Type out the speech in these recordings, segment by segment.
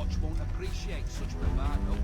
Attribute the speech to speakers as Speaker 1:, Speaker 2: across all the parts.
Speaker 1: Watch won't appreciate such bravado.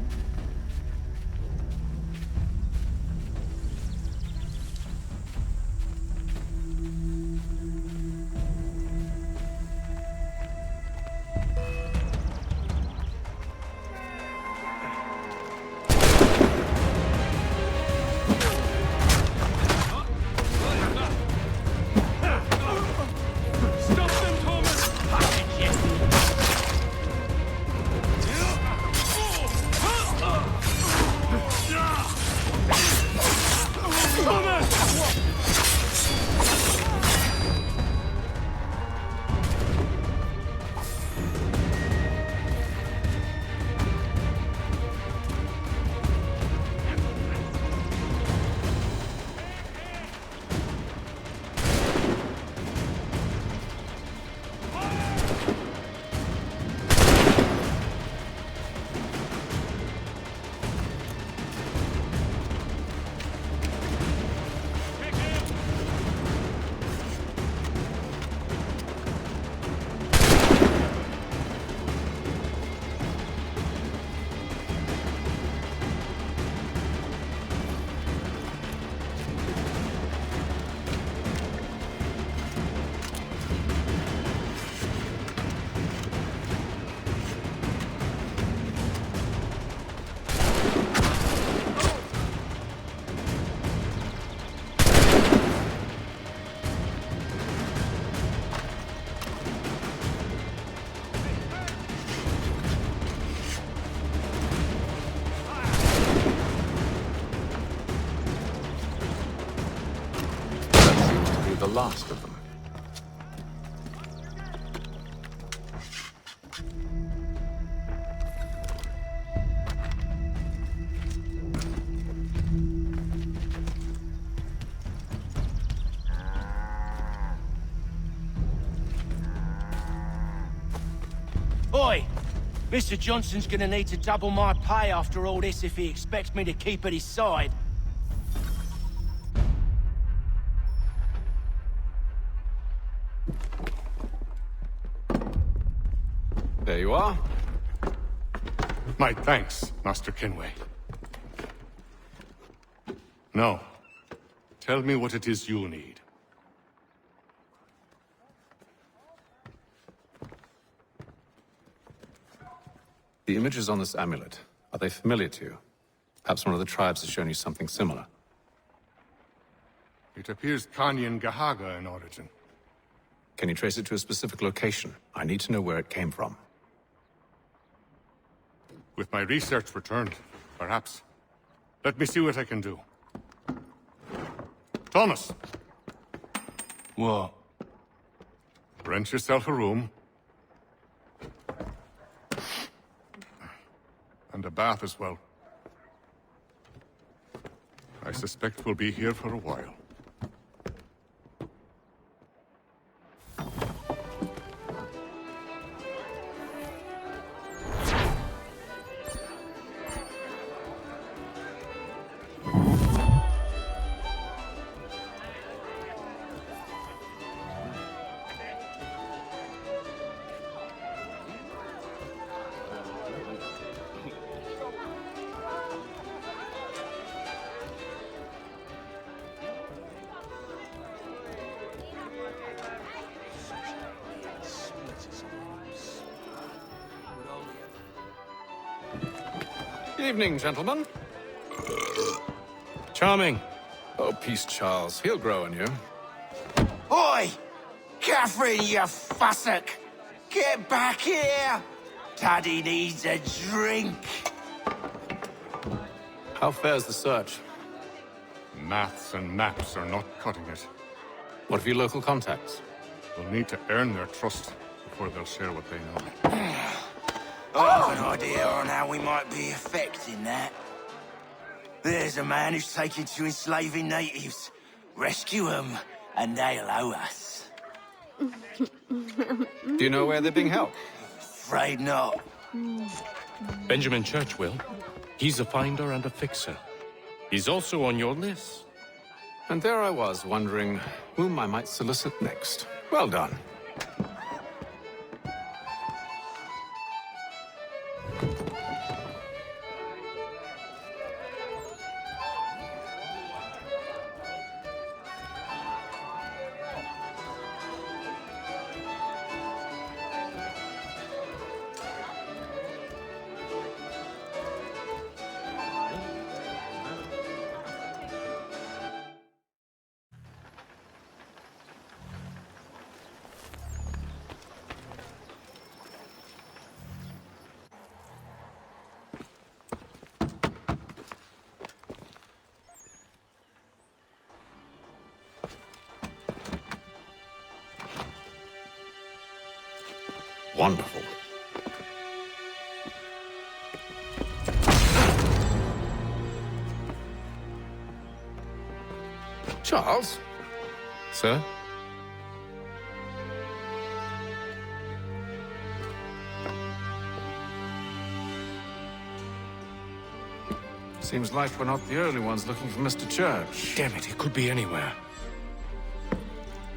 Speaker 2: The last of them.
Speaker 3: Oi! Mr. Johnson's gonna need to double my pay after all this if he expects me to keep at his side.
Speaker 2: There you are.
Speaker 4: My thanks, Master Kenway. Now, tell me what it is you need.
Speaker 2: The images on this amulet, are they familiar to you? Perhaps one of the tribes has shown you something similar.
Speaker 4: It appears Kanyan Gahaga in origin.
Speaker 2: Can you trace it to a specific location? I need to know where it came from.
Speaker 4: With my research returned, perhaps. Let me see what I can do. Thomas!
Speaker 5: What?
Speaker 4: Rent yourself a room. And a bath as well. I suspect we'll be here for a while.
Speaker 2: Evening, gentlemen.
Speaker 5: Charming.
Speaker 2: Oh, peace, Charles. He'll grow on you.
Speaker 3: Oi! Catherine, you fussock! Get back here! Daddy needs a drink!
Speaker 2: How fares the search?
Speaker 4: Maths and maps are not cutting it.
Speaker 2: What of your local contacts?
Speaker 4: We'll need to earn their trust before they'll share what they know.
Speaker 3: I have an idea on how we might be affecting that. There's a man who's taken to enslaving natives. Rescue them, and they'll owe us.
Speaker 2: Do you know where they're being held?
Speaker 3: Afraid not.
Speaker 5: Benjamin Church will. He's a finder and a fixer. He's also on your list.
Speaker 2: And there I was, wondering whom I might solicit next. Well done. Wonderful. Charles?
Speaker 5: Sir?
Speaker 2: Seems like we're not the only ones looking for Mr. Church.
Speaker 5: Damn it, he could be anywhere.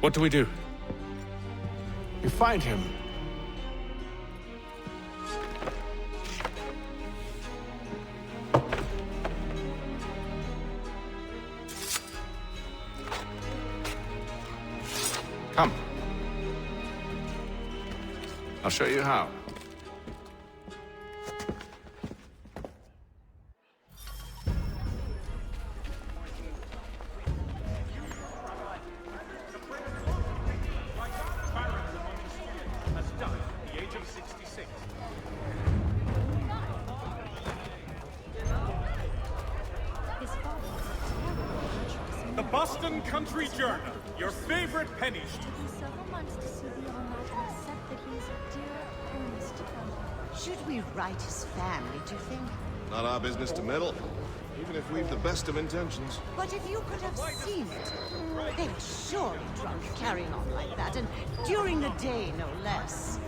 Speaker 5: What do we do?
Speaker 2: You find him. Come. I'll show you how.
Speaker 6: The Boston Country Journal, your favorite penny sheet.
Speaker 7: Several months to see beyond that, except that he's a dear, earnest fellow.
Speaker 8: Should we write his family, do you think?
Speaker 9: Not our business to meddle, even if we've the best of intentions.
Speaker 8: But if you could have seen it, they were surely drunk carrying on like that, and during the day, no less.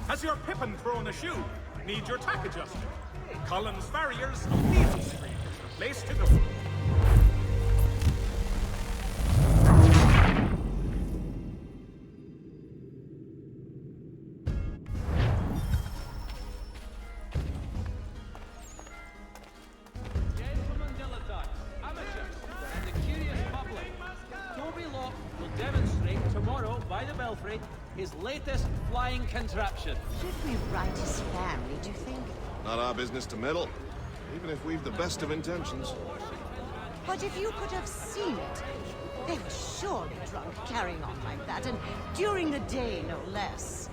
Speaker 6: Has your Pippin thrown a shoe? Need your tack adjusted? Collins Farriers of Needle Street is the place to go.
Speaker 1: Gentlemen dilettantes, amateurs, and the curious public, Toby Locke will demonstrate tomorrow by the Belfry his latest flying contraption.
Speaker 8: Should we write his family, do you think?
Speaker 9: Not our business to meddle, even if we've the best of intentions.
Speaker 8: But if you could have seen it, they were surely drunk carrying on like that, and during the day, no less.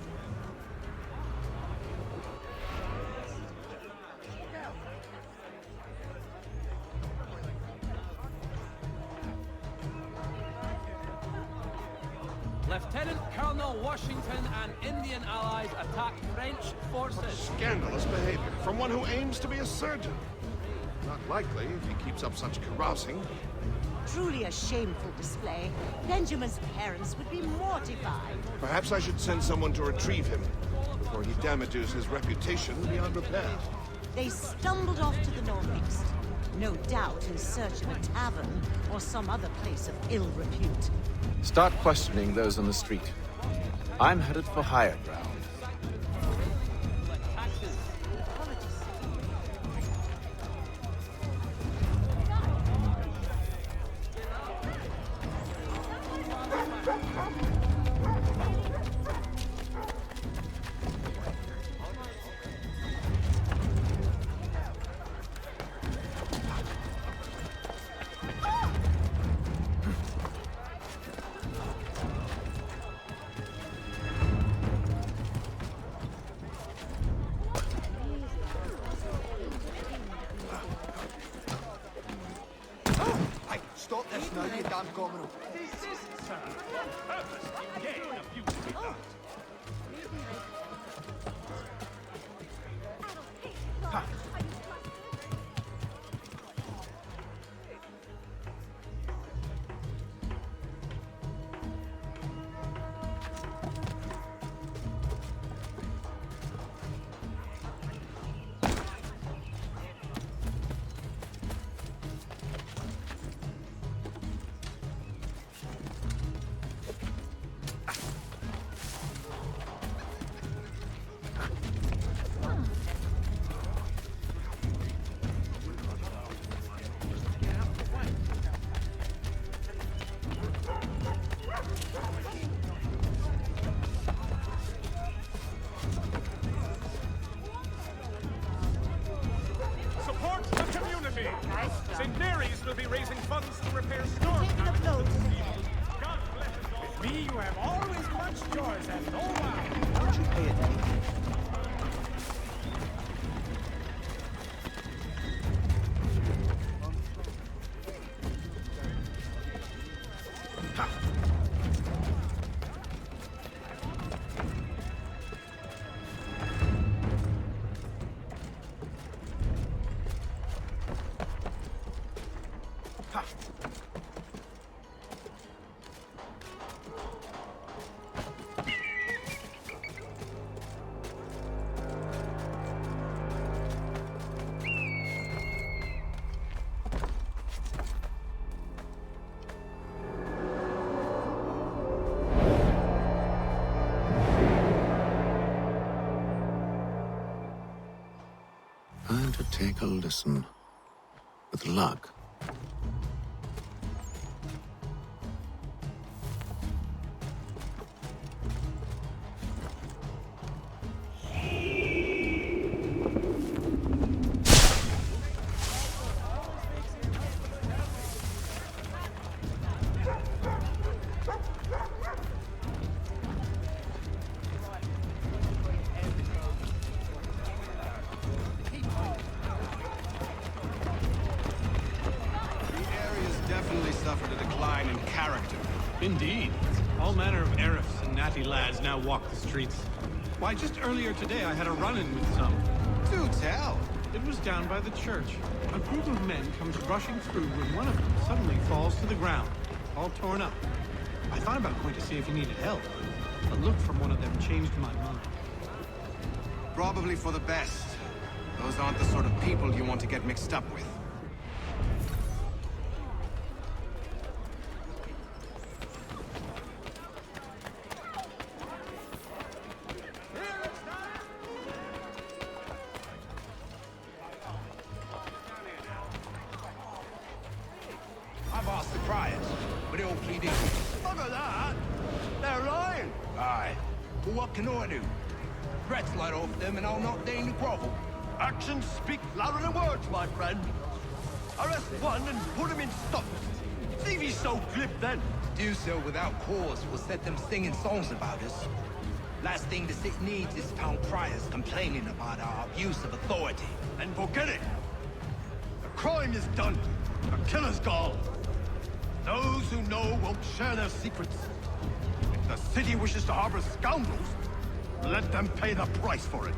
Speaker 1: Lieutenant Colonel Washington and Indian allies attack French forces.
Speaker 9: Scandalous behavior from one who aims to be a surgeon. Not likely if he keeps up such carousing.
Speaker 8: Truly a shameful display. Benjamin's parents would be mortified.
Speaker 9: Perhaps I should send someone to retrieve him before he damages his reputation beyond repair.
Speaker 8: They stumbled off to the northeast, no doubt in search of a tavern or some other place of ill repute.
Speaker 2: Start questioning those on the street. I'm headed for higher ground.
Speaker 10: Stop this now, you damn gomerel.
Speaker 6: Desist, sir. Purpose to gain a few sweethearts. Support the community. St. Mary's will be raising funds to repair storm
Speaker 8: Taking a blow to the head.
Speaker 6: God bless us all. With me, you have always much joy and no wow.
Speaker 10: Don't you pay attention?
Speaker 2: Time to take a listen. With luck.
Speaker 10: Suffered a decline in character.
Speaker 6: Indeed. All manner of Arifs and natty lads now walk the streets. Why, just earlier today I had a run-in with some.
Speaker 10: Do tell.
Speaker 6: It was down by the church. A group of men comes rushing through when one of them suddenly falls to the ground, all torn up. I thought about going to see if he needed help. A look from one of them changed my mind.
Speaker 10: Probably for the best. Those aren't the sort of people you want to get mixed up with.
Speaker 3: I've asked the criers, but they all plead ignorance.
Speaker 10: Bugger that! They're lying!
Speaker 3: Aye. Well, what can I do? Threats light off them and I'll not deign to grovel.
Speaker 10: Actions speak louder than words, my friend. Arrest one and put him in stocks. See if he's so glib then.
Speaker 3: Do so without cause will set them singing songs about us. Last thing the city needs is town criers complaining about our abuse of authority.
Speaker 10: And forget it. The crime is done. The killer's gone. Those who know won't share their secrets. If the city wishes to harbor scoundrels, let them pay the price for it.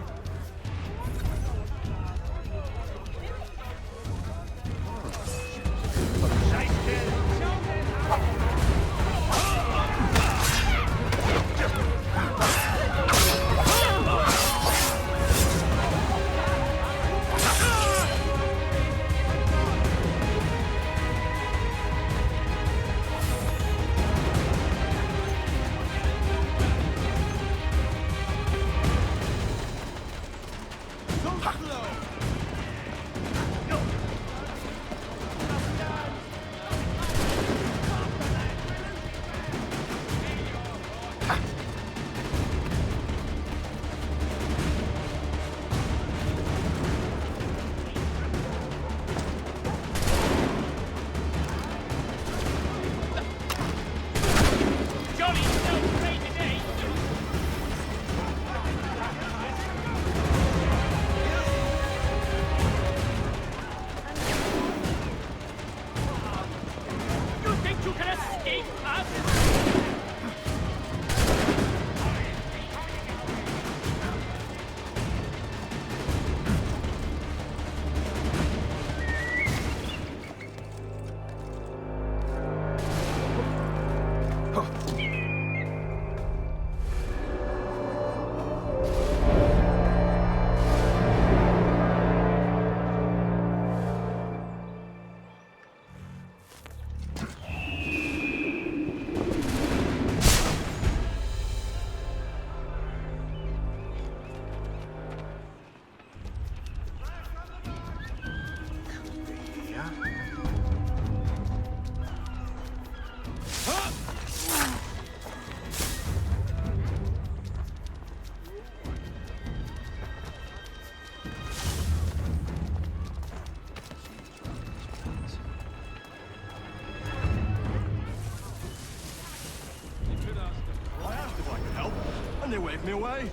Speaker 10: And they waved me away.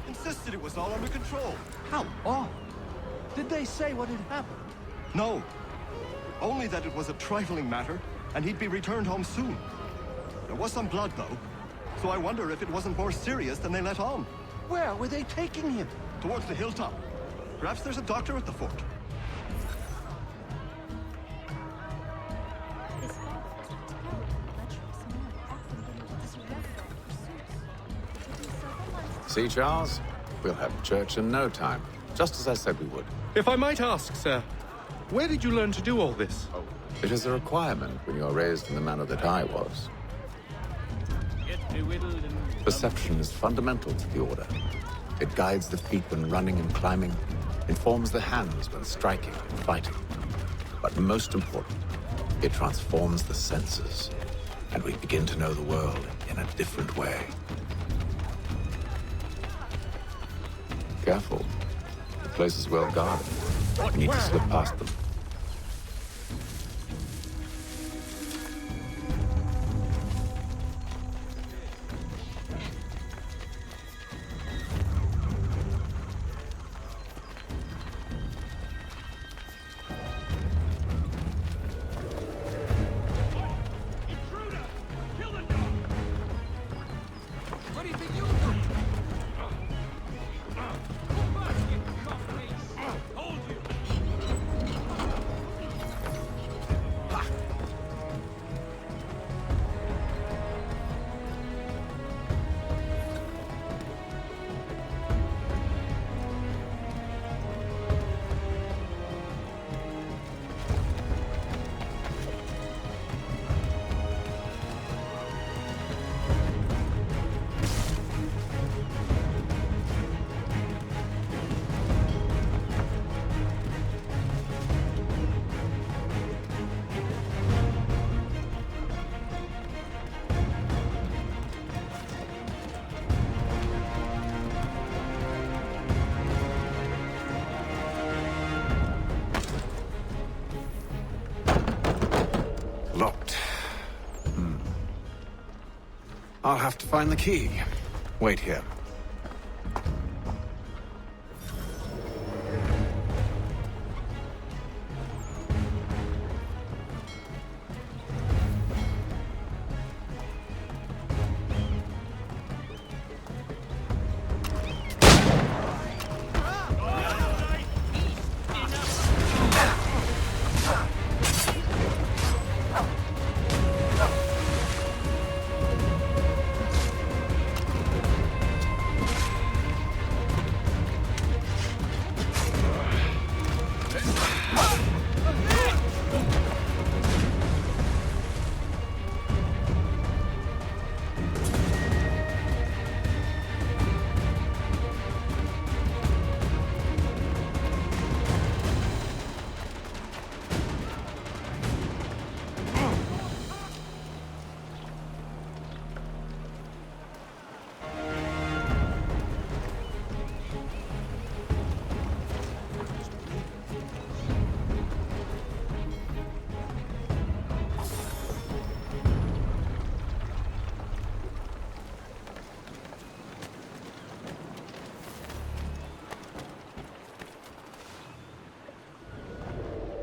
Speaker 10: Insisted it was all under control.
Speaker 6: How odd. Did they say what had happened?
Speaker 10: No. Only that it was a trifling matter, and he'd be returned home soon. There was some blood, though. So I wonder if it wasn't more serious than they let on.
Speaker 6: Where were they taking him?
Speaker 10: Towards the hilltop. Perhaps there's a doctor at the fort.
Speaker 7: His father was a terribly lecherous man, often willing to disregard our pursuits. To do so reminds
Speaker 2: See, Charles? We'll have church in no time, just as I said we would.
Speaker 5: If I might ask, sir, where did you learn to do all this?
Speaker 2: It is a requirement when you are raised in the manner that I was. Perception is fundamental to the Order. It guides the feet when running and climbing. informs the hands when striking and fighting. But most important, it transforms the senses, and we begin to know the world in a different way. Careful. The place is well guarded. We need to slip past them.
Speaker 1: What do you think you'll do? Come back, you cockface! Hold you!
Speaker 2: Locked. I'll have to find the key. Wait here.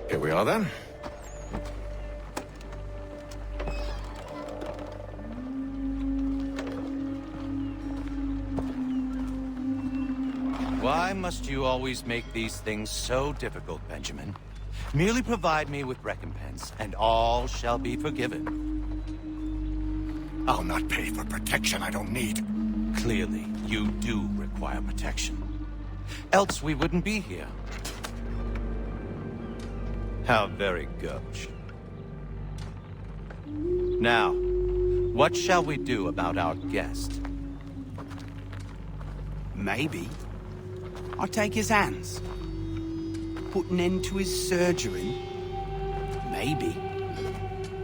Speaker 2: Here we are then.
Speaker 11: Why must you always make these things so difficult, Benjamin? Merely provide me with recompense, and all shall be forgiven.
Speaker 10: I'll not pay for protection I don't need.
Speaker 11: Clearly, you do require protection. Else we wouldn't be here. How very gauche. Now, what shall we do about our guest?
Speaker 12: Maybe I'll take his hands. Put an end to his surgery. Maybe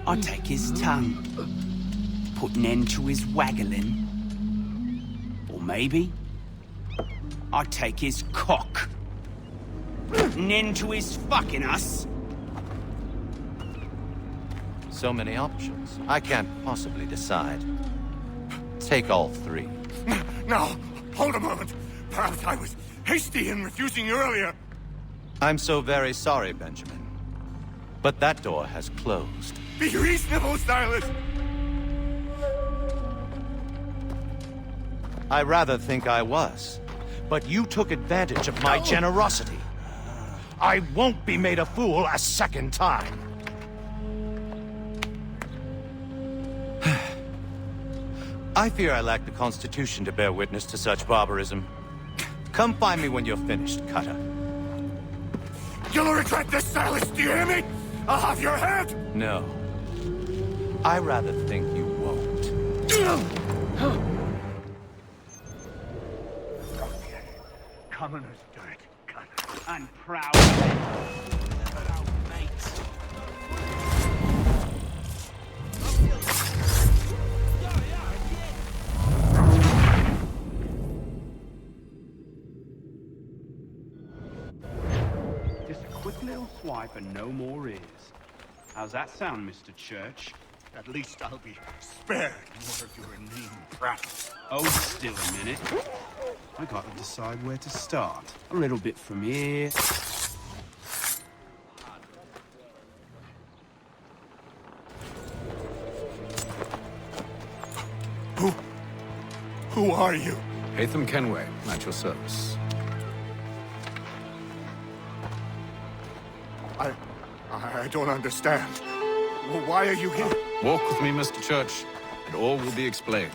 Speaker 12: I'll take his tongue. Put an end to his waggling. Or maybe I'll take his cock. Put an end to his fucking us.
Speaker 11: So many options. I can't possibly decide. Take all three.
Speaker 10: No, hold a moment. Perhaps I was hasty in refusing you earlier.
Speaker 11: I'm so very sorry, Benjamin. But that door has closed.
Speaker 10: Be reasonable, Silas.
Speaker 11: I rather think I was. But you took advantage of my generosity. I won't be made a fool a second time. I fear I lack the constitution to bear witness to such barbarism. Come find me when you're finished, Cutter.
Speaker 10: You'll regret this, Silas, do you hear me? I'll have your head!
Speaker 11: No. I rather think you won't.
Speaker 10: Commoner's dirt.
Speaker 12: And proud of it. Just a quick little swipe and no more is. How's that sound, Mr. Church?
Speaker 10: At least I'll be spared more of your inane prattle.
Speaker 12: Oh, still a minute. I gotta decide where to start. A little bit from here.
Speaker 9: Who are you?
Speaker 2: Hatham Kenway, at your service.
Speaker 9: I don't understand. Why are you here?
Speaker 2: Walk with me, Mr. Church, and all will be explained.